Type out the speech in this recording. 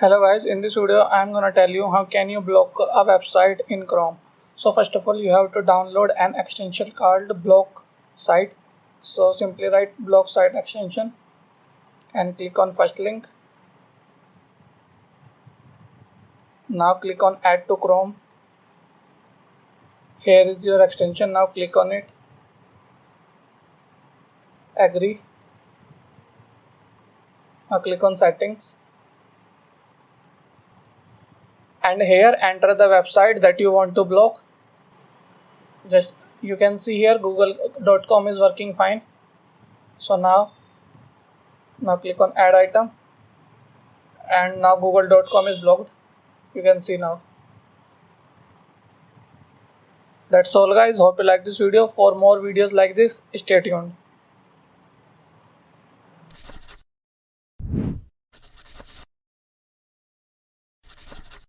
Hello guys, in this video I am gonna tell you how can you block a website in Chrome. So first of all you have to download an extension called block site. So simply write block site extension and click on first link. Now click on add to Chrome. Here is your extension. Now click on it. Agree. Now click on settings. And here enter the website that you want to block. Just you can see here google.com is working fine. So now click on add item, and now google.com is blocked. You can see now. That's all guys, hope you like this video. For more videos like this, stay tuned.